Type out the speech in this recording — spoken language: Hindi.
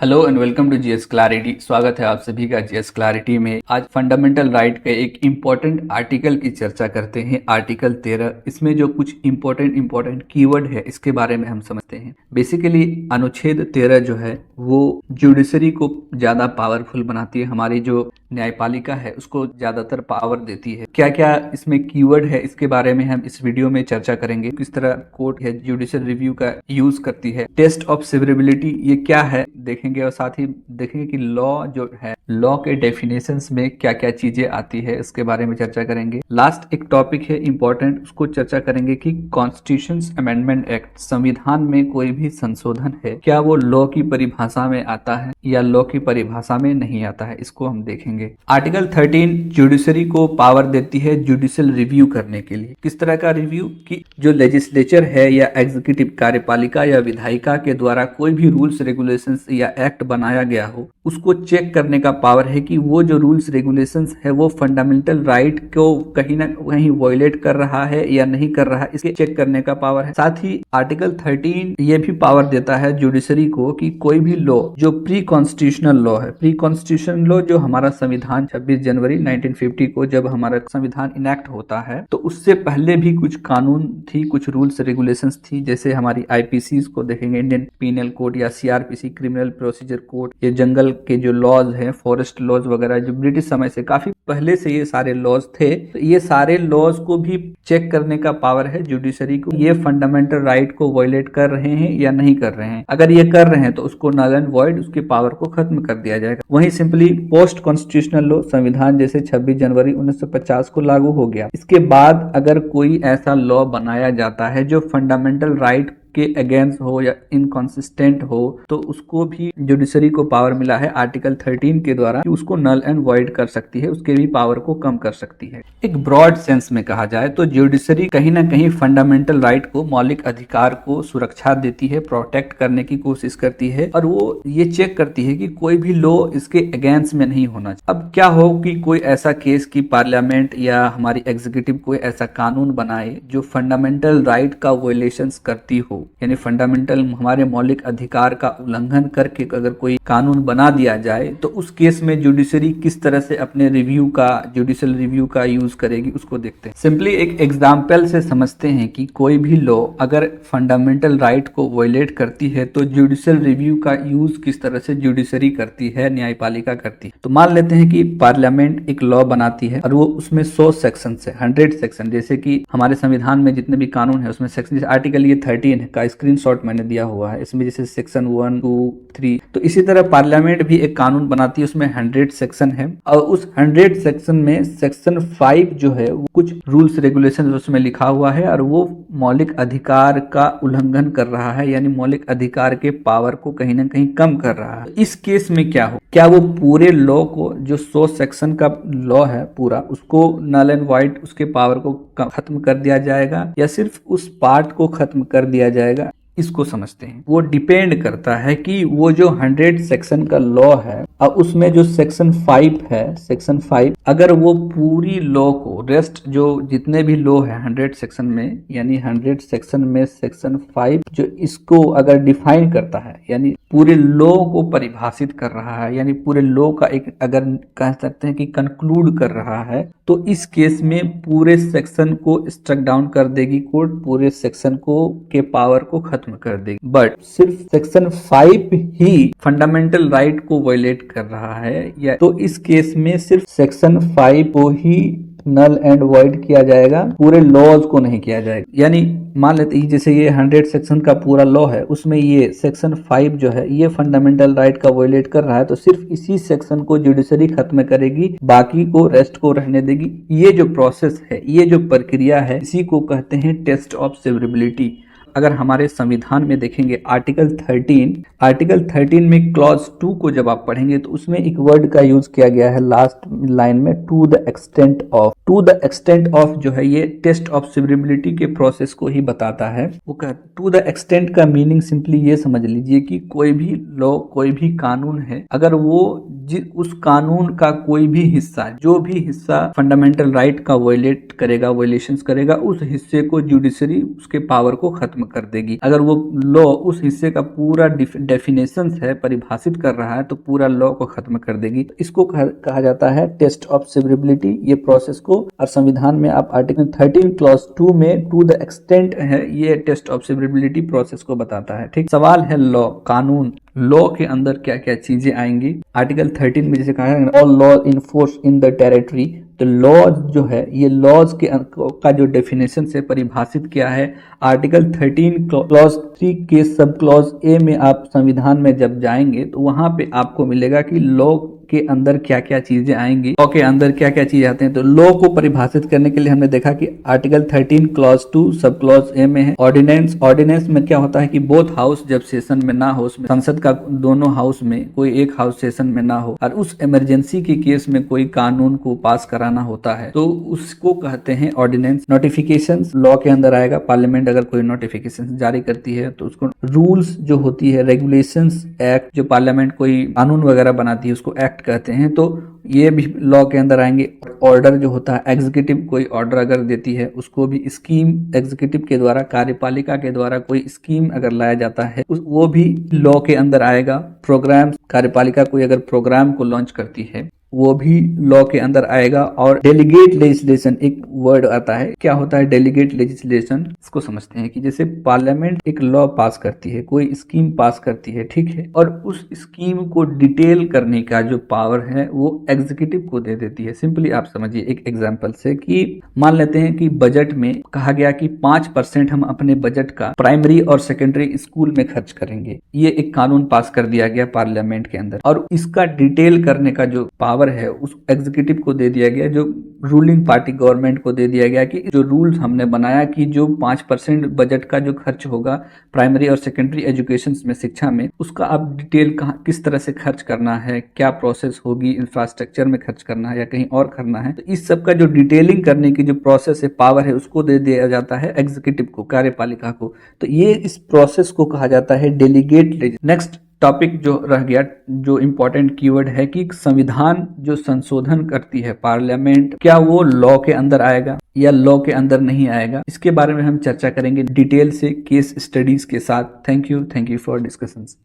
Hello and welcome to GS clarity. स्वागत है आप सभी का जीएस क्लैरिटी में। आज फंडामेंटल राइट के एक इम्पोर्टेंट आर्टिकल की चर्चा करते हैं, आर्टिकल 13। इसमें जो कुछ इम्पोर्टेंट कीवर्ड है इसके बारे में हम समझते हैं। बेसिकली अनुच्छेद 13 जो है वो जुडिशरी को ज्यादा पावरफुल बनाती है, हमारी जो न्यायपालिका है उसको ज्यादातर पावर देती है। क्या क्या इसमें कीवर्ड है इसके बारे में हम इस वीडियो में चर्चा करेंगे। किस तरह कोर्ट है जुडिशियल रिव्यू का यूज करती है, टेस्ट ऑफ सेवरेबिलिटी ये क्या है देखेंगे, और साथ ही देखेंगे कि लॉ जो है लॉ के डेफिनेशंस में क्या क्या चीजें आती है इसके बारे में चर्चा करेंगे। लास्ट एक टॉपिक है इंपॉर्टेंट, उसको चर्चा करेंगे कि कॉन्स्टिट्यूशन अमेंडमेंट एक्ट, संविधान में कोई भी संशोधन है क्या वो लॉ की परिभाषा में आता है या लॉ की परिभाषा में नहीं आता है, इसको हम देखेंगे। आर्टिकल 13 जुडिशरी को पावर देती है जुडिशियल रिव्यू करने के लिए। किस तरह का रिव्यू कि जो लेजिस्लेचर है या एग्जीक्यूटिव कार्यपालिका या विधायिका के द्वारा कोई भी रूल्स रेगुलेशंस या एक्ट बनाया गया हो उसको चेक करने का पावर है कि वो जो रूल्स रेगुलेशंस है वो फंडामेंटल राइट को कहीं ना कहीं वायलेट कर रहा है या नहीं कर रहा है, इसके चेक करने का पावर है। साथ ही आर्टिकल 13 ये भी पावर देता है जुडिशरी को कि कोई भी लॉ जो प्री कॉन्स्टिट्यूशनल लॉ है, प्री कॉन्स्टिट्यूशनल लॉ जो हमारा संविधान 26 जनवरी 1950 को जब हमारा संविधान इनेक्ट होता है तो उससे पहले भी कुछ कानून थी, कुछ रूल्स रेगुलेशंस थी। जैसे हमारी आईपीसी को देखेंगे, इंडियन पीनल कोड या सीआरपीसी क्रिमिनल प्रोसीजर कोड, ये जंगल के जो लॉज हैं, फॉरेस्ट लॉज वगैरह, जो ब्रिटिश समय से काफी पहले से ये सारे लॉज थे, तो ये सारे लॉज को भी चेक करने का पावर है जुडिशरी को। ये फंडामेंटल राइट को वायलेट कर रहे हैं या नहीं कर रहे हैं। अगर ये कर रहे हैं तो उसको नल एंड वॉइड, उसके पावर को खत्म कर दिया जाएगा। वहीं सिंपली पोस्ट कॉन्स्टिट्यूशनल लॉ, संविधान जैसे 26 जनवरी 1950 को लागू हो गया, इसके बाद अगर कोई ऐसा लॉ बनाया जाता है जो फंडामेंटल राइट के अगेंस्ट हो या इनकॉन्सिस्टेंट हो तो उसको भी जुडिशरी को पावर मिला है आर्टिकल 13 के द्वारा कि उसको नल एंड वॉइड कर सकती है, उसके भी पावर को कम कर सकती है। एक ब्रॉड सेंस में कहा जाए तो जुडिशरी कहीं ना कहीं फंडामेंटल राइट को, मौलिक अधिकार को सुरक्षा देती है, प्रोटेक्ट करने की कोशिश करती है, और वो ये चेक करती है कि कोई भी लॉ इसके अगेंस्ट में नहीं होना चाहिए। अब क्या हो कि कोई ऐसा केस की पार्लियामेंट या हमारी एग्जीक्यूटिव कोई ऐसा कानून बनाए जो फंडामेंटल राइट का वायलेशंस करती हो, यानी फंडामेंटल हमारे मौलिक अधिकार का उल्लंघन करके अगर कोई कानून बना दिया जाए तो उस केस में जुडिशरी किस तरह से अपने रिव्यू का, जुडिशियल रिव्यू का यूज करेगी, उसको देखते हैं। सिंपली एक एग्जांपल से समझते हैं कि कोई भी लॉ अगर फंडामेंटल राइट को वायलेट करती है तो जुडिशियल रिव्यू का यूज किस तरह से जुडिशरी करती है, न्यायपालिका करती है। तो मान लेते हैं कि पार्लियामेंट एक लॉ बनाती है और वो उसमें 100 सेक्शन है, 100 सेक्शन, जैसे कि हमारे संविधान में जितने भी कानून है उसमें सेक्शन, जैसे आर्टिकल ये 13 का स्क्रीनशॉट मैंने दिया हुआ है, इसमें जैसे सेक्शन 1, 2, 3, तो इसी तरह पार्लियामेंट भी एक कानून बनाती है, उसमें 100 सेक्शन है, और उस 100 सेक्शन में सेक्शन 5 जो है वो कुछ रूल्स रेगुलेशन उसमें लिखा हुआ है और वो मौलिक अधिकार का उल्लंघन कर रहा है, यानी मौलिक अधिकार के पावर को कहीं ना कहीं कम कर रहा है। इस केस में क्या हो, क्या वो पूरे लॉ को, जो 100 सेक्शन का लॉ है पूरा, उसको नल एंड वॉइड, उसके पावर को खत्म कर दिया जाएगा या सिर्फ उस पार्ट को खत्म कर दिया जाएगा, इसको समझते हैं। वो डिपेंड करता है कि वो जो 100 सेक्शन का लॉ है और उसमें जो सेक्शन 5 है, सेक्शन 5 अगर वो पूरी लॉ को, रेस्ट जो जितने भी लॉ है 100 सेक्शन में, यानी 100 सेक्शन में सेक्शन 5 जो इसको अगर डिफाइन करता है, यानी पूरे लॉ को परिभाषित कर रहा है, यानी पूरे लॉ का एक, अगर कह सकते हैं कि कंक्लूड कर रहा है, तो इस केस में पूरे सेक्शन को स्ट्रक डाउन कर देगी कोर्ट, पूरे सेक्शन को के पावर को खत्म कर देगी। बट सिर्फ सेक्शन 5 ही फंडामेंटल राइट को वायलेट कर रहा है, या तो इस केस में सिर्फ सेक्शन 5 को ही नल एंड वॉइड किया जाएगा, पूरे लॉज को नहीं किया जाएगा। यानी मान लेते हैं जैसे ये 100 सेक्शन का पूरा लॉ है, उसमें ये सेक्शन 5 जो है ये फंडामेंटल राइट का वायलेट कर रहा है, तो सिर्फ इसी सेक्शन को जुडिशरी खत्म करेगी, बाकी को, रेस्ट को रहने देगी। ये जो प्रोसेस है, ये जो प्रक्रिया है, इसी को कहते हैं टेस्ट ऑफ सेवरेबिलिटी। अगर हमारे संविधान में देखेंगे आर्टिकल 13 में क्लॉज 2 को जब आप पढ़ेंगे तो उसमें एक वर्ड का यूज किया गया है लास्ट लाइन में, to the extent of. To the extent of जो है ये टेस्ट ऑफ सेवरेबिलिटी के प्रोसेस को ही बताता है। वो टू द एक्सटेंट का मीनिंग सिंपली ये समझ लीजिए कि कोई भी लॉ, कोई भी कानून है, अगर वो उस कानून का कोई भी हिस्सा, जो भी हिस्सा फंडामेंटल राइट का वायलेशंस करेगा, उस हिस्से को जुडिशरी उसके पावर को खत्म कर देगी। अगर वो लॉ उस हिस्से का पूरा डेफिनेशन है, परिभाषित कर रहा है, तो पूरा लॉ को खत्म कर देगी। इसको कहा जाता है टेस्ट ऑफ सेवरेबिलिटी। ये प्रोसेस को, और संविधान में आप आर्टिकल 13 क्लॉज 2 में टू द एक्सटेंट है, ये टेस्ट ऑफ सेवरेबिलिटी प्रोसेस को बताता है। ठीक, सवाल है लॉ, कानून, लॉ के अंदर क्या क्या चीजें आएंगी। आर्टिकल 13 में जैसे कहा है all law in force in the territory, तो लॉज जो है, ये लॉज का जो डेफिनेशन से परिभाषित किया है आर्टिकल 13 क्लॉज 3 के सब क्लॉज ए में। आप संविधान में जब जाएंगे तो वहां पे आपको मिलेगा कि लॉ के अंदर क्या क्या चीजें आएंगी, लॉ के अंदर क्या क्या चीजें आते हैं। तो लॉ को परिभाषित करने के लिए हमने देखा कि article 13 clause 2 sub clause A में है ऑर्डिनेंस। ऑर्डिनेंस में क्या होता है कि बोथ हाउस जब सेशन में ना हो, उसमें संसद का दोनों हाउस में कोई एक हाउस सेशन में ना हो, और उस इमरजेंसी के केस में कोई कानून को पास कराना होता है, तो उसको कहते हैं ऑर्डिनेंस। नोटिफिकेशंस लॉ के अंदर आएगा। पार्लियामेंट अगर कोई नोटिफिकेशन जारी करती है तो उसको रूल्स जो होती है, रेगुलेशंस एक्ट, जो पार्लियामेंट कोई कानून वगैरह बनाती है उसको एक्ट कहते हैं, तो ये भी लॉ के अंदर आएंगे। ऑर्डर जो होता है, एग्जीक्यूटिव कोई ऑर्डर अगर देती है उसको भी स्कीम, एग्जीक्यूटिव के द्वारा, कार्यपालिका के द्वारा कोई स्कीम अगर लाया जाता है वो भी लॉ के अंदर आएगा। प्रोग्राम, कार्यपालिका कोई अगर प्रोग्राम को लॉन्च करती है वो भी लॉ के अंदर आएगा। और डेलीगेट लेजिस्लेशन एक वर्ड आता है, क्या होता है डेलीगेट लेजिस्लेशन, इसको समझते हैं कि जैसे पार्लियामेंट एक लॉ पास करती है, कोई स्कीम पास करती है, ठीक है, और उस स्कीम को डिटेल करने का जो पावर है वो एग्जीक्यूटिव को दे देती है। सिंपली आप समझिए एक एग्जांपल से कि मान लेते हैं कि बजट में कहा गया कि 5% हम अपने बजट का प्राइमरी और सेकेंडरी स्कूल में खर्च करेंगे। ये एक कानून पास कर दिया गया पार्लियामेंट के अंदर, और इसका डिटेल करने का जो पावर है उस एग्जीक्यूटिव को दे दिया गया, जो रूलिंग पार्टी गवर्नमेंट को दे दिया गया कि जो रूल्स हमने बनाया कि जो 5% बजट का जो खर्च होगा प्राइमरी और सेकेंडरी एजुकेशन में, शिक्षा में, उसका आप डिटेल कहाँ किस तरह से खर्च करना है, क्या प्रोसेस होगी, इंफ्रास्ट्रक्चर में खर्च करना है या कहीं और करना है, तो इस सब का जो डिटेलिंग करने की जो प्रोसेस है, पावर है, उसको दे दिया जाता है एग्जीक्यूटिव को, कार्यपालिका को। तो ये इस प्रोसेस को कहा जाता है डेलीगेट। नेक्स्ट टॉपिक जो रह गया, जो इंपॉर्टेंट कीवर्ड है कि संविधान जो संशोधन करती है पार्लियामेंट, क्या वो लॉ के अंदर आएगा या लॉ के अंदर नहीं आएगा, इसके बारे में हम चर्चा करेंगे डिटेल से केस स्टडीज के साथ। Thank you for discussions.